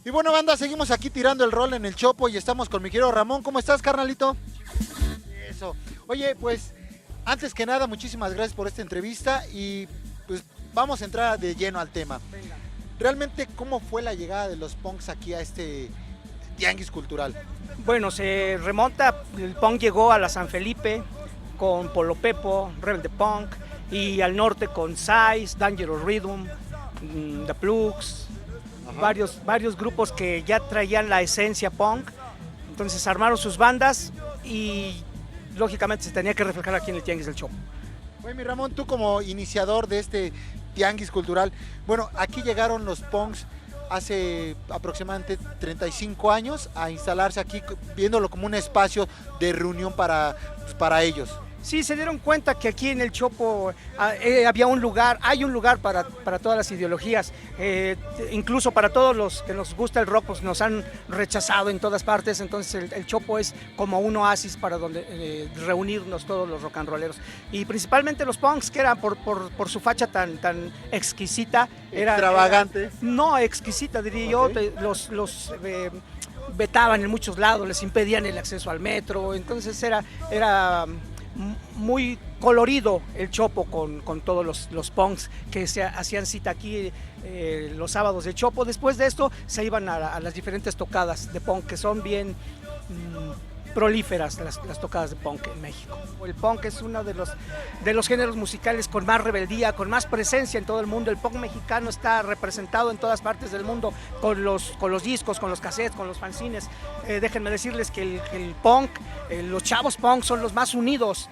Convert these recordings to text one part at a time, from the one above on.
Y bueno, banda, seguimos aquí tirando el rol en el Chopo y estamos con mi querido Ramón. ¿Cómo estás, carnalito? Eso. Oye, pues, antes que nada, muchísimas gracias por esta entrevista y pues vamos a entrar de lleno al tema. Realmente, ¿cómo fue la llegada de los punks aquí a este tianguis cultural? Bueno, se remonta, el punk llegó a la San Felipe con Polo Pepo, Rebel de Punk, y al norte con Size, Dangerous Rhythm, The Plugs, varios grupos que ya traían la esencia punk. Entonces armaron sus bandas y lógicamente se tenía que reflejar aquí en el Tianguis del Chopo. Oye, mi Ramón, tú como iniciador de este tianguis cultural, bueno, aquí llegaron los punks hace aproximadamente 35 años a instalarse aquí, viéndolo como un espacio de reunión para ellos. Sí, se dieron cuenta que aquí en el Chopo había un lugar, hay un lugar para todas las ideologías, incluso para todos los que nos gusta el rock, pues nos han rechazado en todas partes, entonces el Chopo es como un oasis para donde reunirnos todos los rock and rolleros, y principalmente los punks, que eran por su facha tan exquisita. Extravagante. No, exquisita diría okay. Yo, los vetaban en muchos lados, les impedían el acceso al metro, entonces era muy colorido el Chopo con todos los punks que se hacían cita aquí los sábados del Chopo. Después de esto se iban a las diferentes tocadas de punk que son bien prolíferas las tocadas de punk en México. El punk es uno de los géneros musicales con más rebeldía, con más presencia en todo el mundo. El punk mexicano está representado en todas partes del mundo con los discos, con los cassettes, con los fanzines. Déjenme decirles que el punk, los chavos punk son los más unidos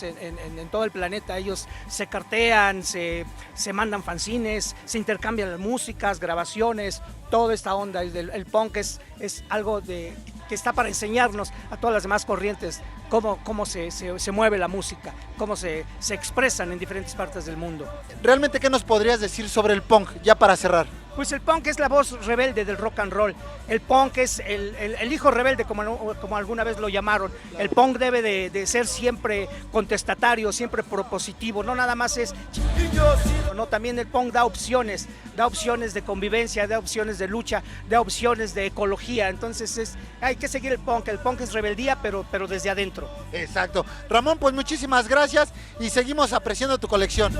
en todo el planeta. Ellos se cartean, se mandan fanzines, se intercambian las músicas, grabaciones, toda esta onda. El punk es algo que está para enseñarnos a todas las demás corrientes cómo se mueve la música, cómo se expresan en diferentes partes del mundo. ¿Realmente qué nos podrías decir sobre el punk, ya para cerrar? Pues el punk es la voz rebelde del rock and roll. El punk es el hijo rebelde, como alguna vez lo llamaron. El punk debe de ser siempre contestatario, siempre propositivo. No nada más es... No, también el punk da opciones de convivencia, da opciones de lucha, da opciones de ecología. Entonces hay que seguir el punk. El punk es rebeldía, pero desde adentro. Exacto. Ramón, pues muchísimas gracias y seguimos apreciando tu colección.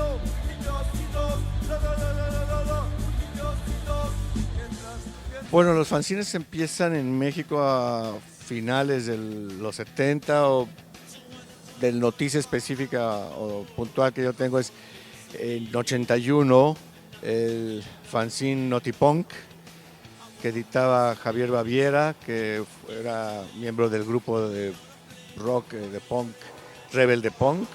Bueno, los fanzines empiezan en México a finales de los 70 o de noticia específica o puntual que yo tengo es en 81 el fanzine Notipunk que editaba Javier Baviera, que era miembro del grupo de rock de punk Rebel de Punk.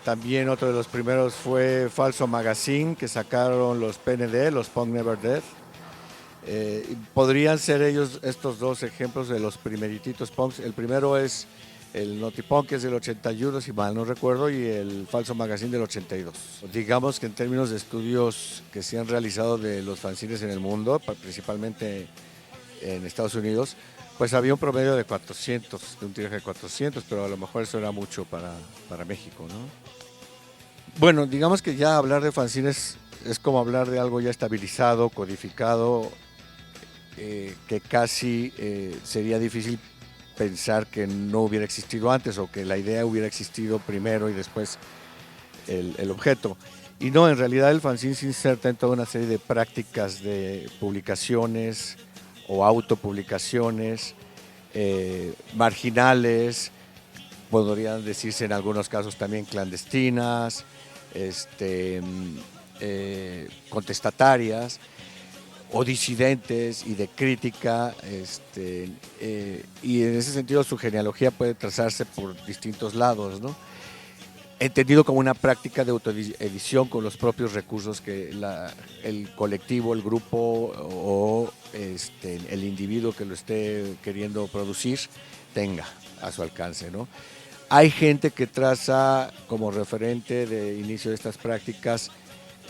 También otro de los primeros fue Falso Magazine, que sacaron los PND, los Punk Never Dead. Podrían ser ellos estos dos ejemplos de los primerititos punks. El primero es el Notipunk, que es del 81, si mal no recuerdo, y el Falso Magazine del 82. Digamos que en términos de estudios que se han realizado de los fanzines en el mundo, principalmente en Estados Unidos, pues había un promedio de 400, de un tiraje de 400, pero a lo mejor eso era mucho para México, ¿no? Bueno, digamos que ya hablar de fanzines es como hablar de algo ya estabilizado, codificado, que casi sería difícil pensar que no hubiera existido antes o que la idea hubiera existido primero y después el objeto. Y no, en realidad el fanzine se inserta en toda una serie de prácticas de publicaciones o autopublicaciones marginales, podrían decirse en algunos casos también clandestinas, contestatarias o disidentes y de crítica, y en ese sentido su genealogía puede trazarse por distintos lados, ¿no? Entendido como una práctica de autoedición con los propios recursos que el colectivo, el grupo o el individuo que lo esté queriendo producir tenga a su alcance, ¿no? Hay gente que traza como referente de inicio de estas prácticas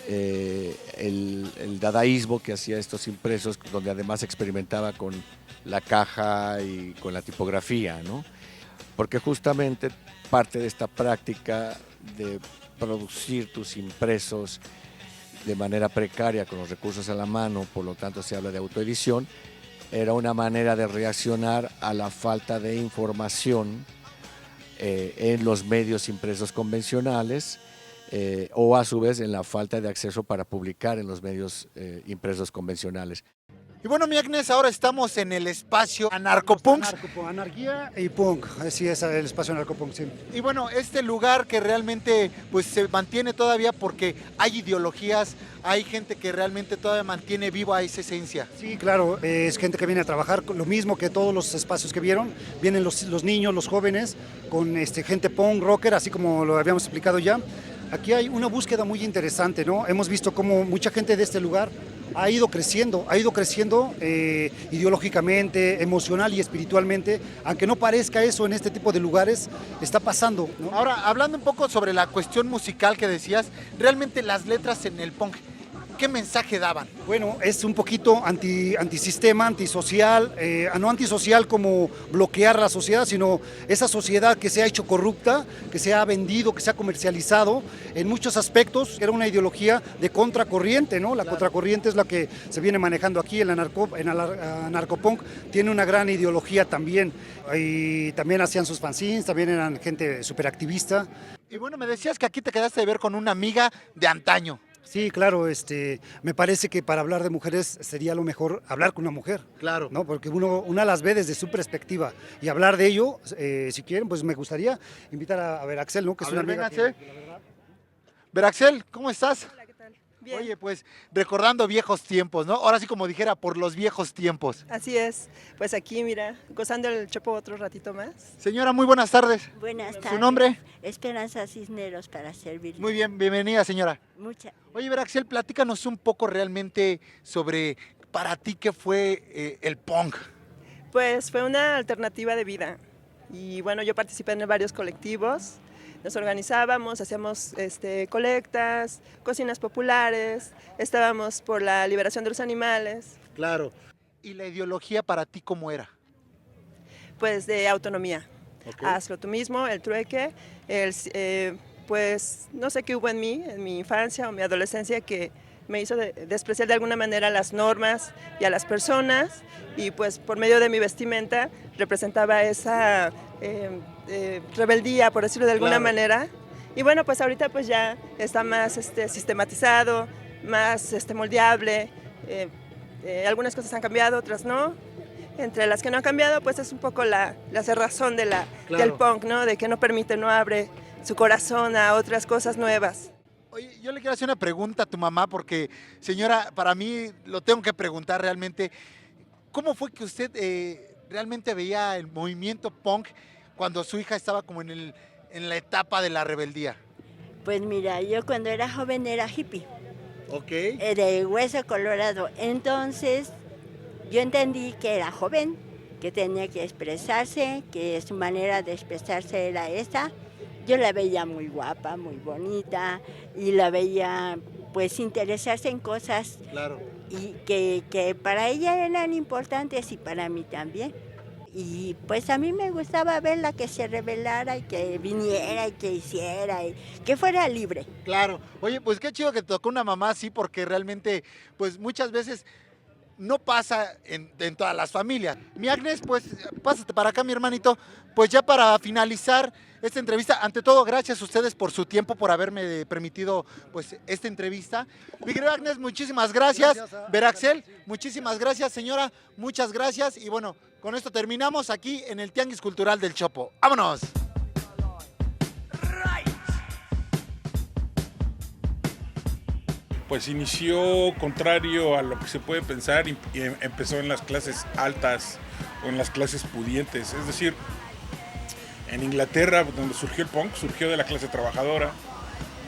el dadaísmo, que hacía estos impresos, donde además experimentaba con la caja y con la tipografía, ¿no? Porque justamente parte de esta práctica de producir tus impresos de manera precaria con los recursos a la mano, por lo tanto se habla de autoedición, era una manera de reaccionar a la falta de información en los medios impresos convencionales o a su vez en la falta de acceso para publicar en los medios impresos convencionales. Y bueno, mi Agnes, ahora estamos en el espacio Anarcopunk. Anarquía y punk, así es el espacio Anarcopunk, sí. Y bueno, este lugar que realmente pues se mantiene todavía porque hay ideologías, hay gente que realmente todavía mantiene viva esa esencia. Sí, claro, es gente que viene a trabajar, lo mismo que todos los espacios que vieron, vienen los niños, los jóvenes, con gente punk, rocker, así como lo habíamos explicado ya. Aquí hay una búsqueda muy interesante, ¿no? Hemos visto cómo mucha gente de este lugar ha ido creciendo ideológicamente, emocional y espiritualmente, aunque no parezca eso en este tipo de lugares, está pasando, ¿no? Ahora, hablando un poco sobre la cuestión musical que decías, realmente las letras en el punk, ¿qué mensaje daban? Bueno, es un poquito antisistema, antisocial, no antisocial como bloquear la sociedad, sino esa sociedad que se ha hecho corrupta, que se ha vendido, que se ha comercializado en muchos aspectos. Era una ideología de contracorriente, ¿no? La contracorriente es la que se viene manejando aquí, el anarcopunk tiene una gran ideología también, y también hacían sus fanzines, también eran gente súper activista. Y bueno, me decías que aquí te quedaste de ver con una amiga de antaño. Sí, claro, me parece que para hablar de mujeres sería lo mejor hablar con una mujer. Claro. ¿No? Porque una las ve desde su perspectiva y hablar de ello, si quieren, pues me gustaría invitar a Veraxel, ¿no? Que es una amiga. Veraxel, ¿cómo estás? Hola, ¿qué tal? Bien. Oye, pues recordando viejos tiempos, ¿no? Ahora sí como dijera, por los viejos tiempos. Así es, pues aquí mira, gozando el chopo otro ratito más. Señora, muy buenas tardes. Buenas tardes. ¿Su nombre? Esperanza Cisneros, para servir. Muy bien, bienvenida, señora. Oye, Veraxel, platícanos un poco realmente sobre, para ti, ¿qué fue el punk? Pues fue una alternativa de vida y bueno, yo participé en varios colectivos, nos organizábamos, hacíamos colectas, cocinas populares, estábamos por la liberación de los animales. Claro. ¿Y la ideología para ti cómo era? Pues de autonomía. Okay. Hazlo tú mismo, el trueque, pues no sé qué hubo en mí, en mi infancia o mi adolescencia que me hizo despreciar de alguna manera las normas y a las personas y pues por medio de mi vestimenta representaba esa rebeldía, por decirlo de alguna manera. Y bueno, pues ahorita pues ya está más sistematizado, más moldeable, algunas cosas han cambiado, otras no. Entre las que no han cambiado, pues es un poco la cerrazón del punk, ¿no? De que no permite, no abre su corazón a otras cosas nuevas. Oye, yo le quiero hacer una pregunta a tu mamá porque, señora, para mí lo tengo que preguntar realmente. ¿Cómo fue que usted realmente veía el movimiento punk cuando su hija estaba como en la etapa de la rebeldía? Pues mira, yo cuando era joven era hippie. Ok. De hueso colorado. Entonces, yo entendí que era joven, que tenía que expresarse, que su manera de expresarse era esa. Yo la veía muy guapa, muy bonita, y la veía pues interesarse en cosas y que para ella eran importantes y para mí también. Y pues a mí me gustaba verla que se rebelara y que viniera y que hiciera y que fuera libre. Claro. Oye, pues qué chido que te tocó una mamá así porque realmente pues muchas veces no pasa en todas las familias. Mi Agnes, pues pásate para acá, mi hermanito. Pues ya para finalizar esta entrevista, ante todo, gracias a ustedes por su tiempo, por haberme permitido pues esta entrevista. Mi querida Agnes, muchísimas gracias. Veraxel, muchísimas gracias. Señora, muchas gracias. Y bueno, con esto terminamos aquí en el Tianguis Cultural del Chopo. ¡Vámonos! Pues inició contrario a lo que se puede pensar y empezó en las clases altas o en las clases pudientes. Es decir, en Inglaterra, donde surgió el punk, surgió de la clase trabajadora,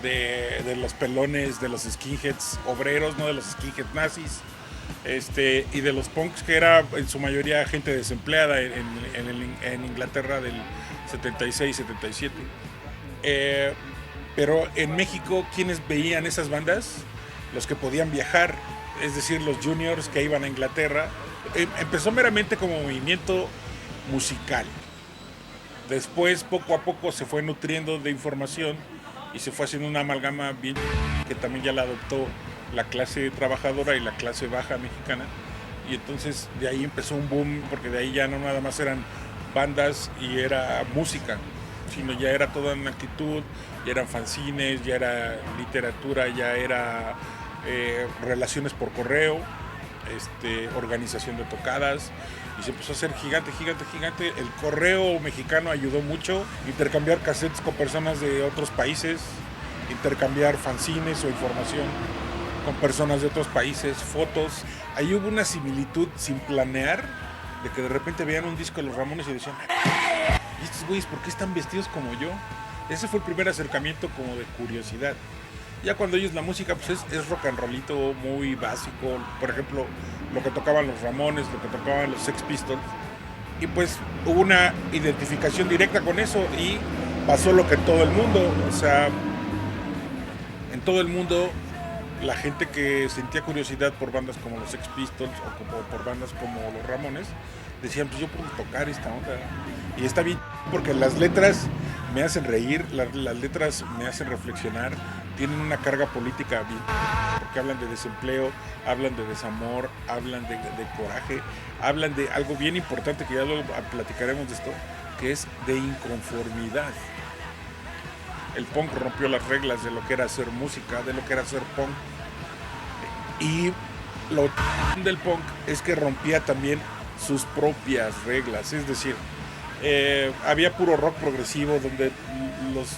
de los pelones, de los skinheads obreros, no de los skinheads nazis, y de los punks que era en su mayoría gente desempleada en Inglaterra del 76-77. Pero en México, ¿quiénes veían esas bandas? Los que podían viajar, es decir, los juniors que iban a Inglaterra. Empezó meramente como movimiento musical. Después, poco a poco, se fue nutriendo de información y se fue haciendo una amalgama bien que también ya la adoptó la clase trabajadora y la clase baja mexicana. Y entonces de ahí empezó un boom, porque de ahí ya no nada más eran bandas y era música, sino ya era toda una actitud, ya eran fanzines, ya era literatura, ya era relaciones por correo, organización de tocadas, y se empezó a hacer gigante. El correo mexicano ayudó mucho, intercambiar cassettes con personas de otros países, intercambiar fanzines o información con personas de otros países, fotos. Ahí hubo una similitud sin planear, de que de repente veían un disco de los Ramones y decían, ¿y estos güeyes por qué están vestidos como yo? Ese fue el primer acercamiento como de curiosidad. Ya cuando oyes la música, pues es rock and rollito muy básico, por ejemplo, lo que tocaban los Ramones, lo que tocaban los Sex Pistols, y pues hubo una identificación directa con eso y pasó lo que en todo el mundo, o sea, en todo el mundo la gente que sentía curiosidad por bandas como los Sex Pistols o como por bandas como los Ramones, decían, pues yo puedo tocar esta onda. Y está bien, porque las letras me hacen reír, las letras me hacen reflexionar, tienen una carga política bien, porque hablan de desempleo, hablan de desamor, hablan de coraje, hablan de algo bien importante que ya lo platicaremos de esto, que es de inconformidad. El punk rompió las reglas de lo que era hacer música, de lo que era hacer punk. Y lo del punk es que rompía también sus propias reglas, es decir, había puro rock progresivo donde los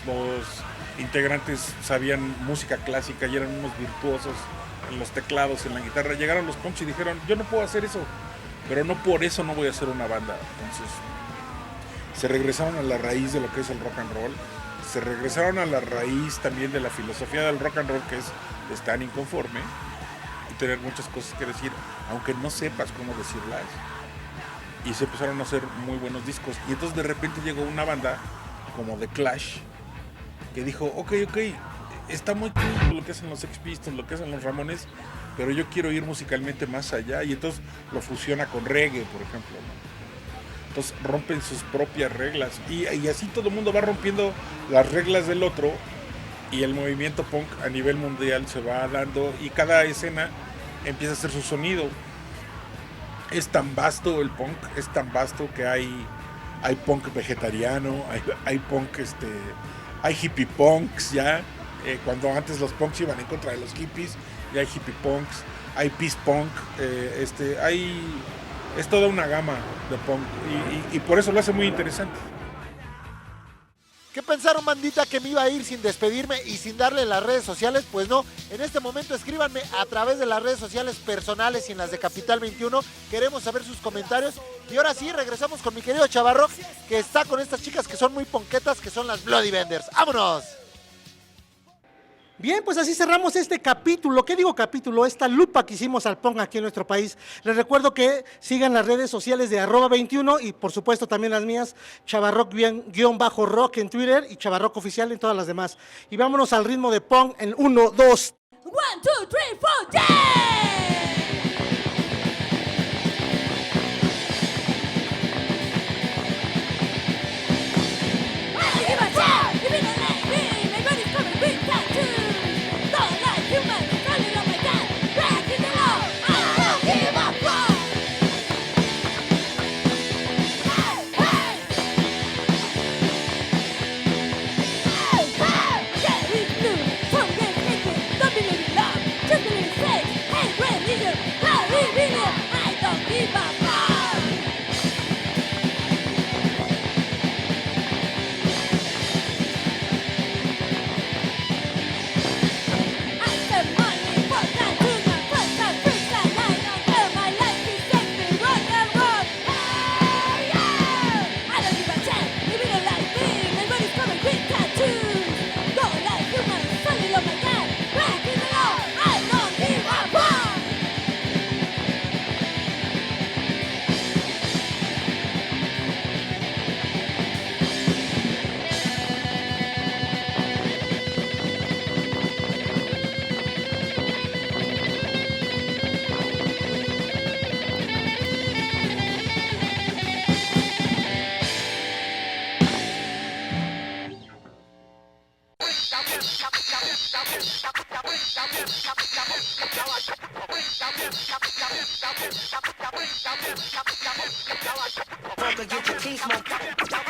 integrantes sabían música clásica y eran unos virtuosos en los teclados, en la guitarra. Llegaron los punks y dijeron, yo no puedo hacer eso, pero no por eso no voy a hacer una banda. Entonces se regresaron a la raíz de lo que es el rock and roll, se regresaron a la raíz también de la filosofía del rock and roll, que es estar inconforme y tener muchas cosas que decir, aunque no sepas cómo decirlas. Y se empezaron a hacer muy buenos discos. Y entonces de repente llegó una banda como The Clash, que dijo, ok, está muy cool lo que hacen los Sex Pistols, lo que hacen los Ramones, pero yo quiero ir musicalmente más allá. Y entonces lo fusiona con reggae, por ejemplo, ¿no? Entonces rompen sus propias reglas. Y así todo el mundo va rompiendo las reglas del otro. Y el movimiento punk a nivel mundial se va dando. Y cada escena empieza a hacer su sonido. Es tan vasto el punk, es tan vasto que hay punk vegetariano, hay punk, hay hippie punks ya, cuando antes los punks iban en contra de los hippies, ya hay hippie punks, hay peace punk, es toda una gama de punk y por eso lo hace muy interesante. ¿Qué pensaron, bandita, que me iba a ir sin despedirme y sin darle las redes sociales? Pues no, en este momento escríbanme a través de las redes sociales personales y en las de Capital 21. Queremos saber sus comentarios. Y ahora sí, regresamos con mi querido Chavarrock, que está con estas chicas que son muy ponquetas, que son las Bloody Benders. ¡Vámonos! Bien, pues así cerramos este capítulo. ¿Qué digo capítulo? Esta lupa que hicimos al punk aquí en nuestro país. Les recuerdo que sigan las redes sociales de @21 y por supuesto también las mías, Chavarrock_rock en Twitter y Chavarrock Oficial en todas las demás. Y vámonos al ritmo de punk en 1, 2. 1, 2, 3, 4, ¡yeah! Hey! Get your teeth smoke.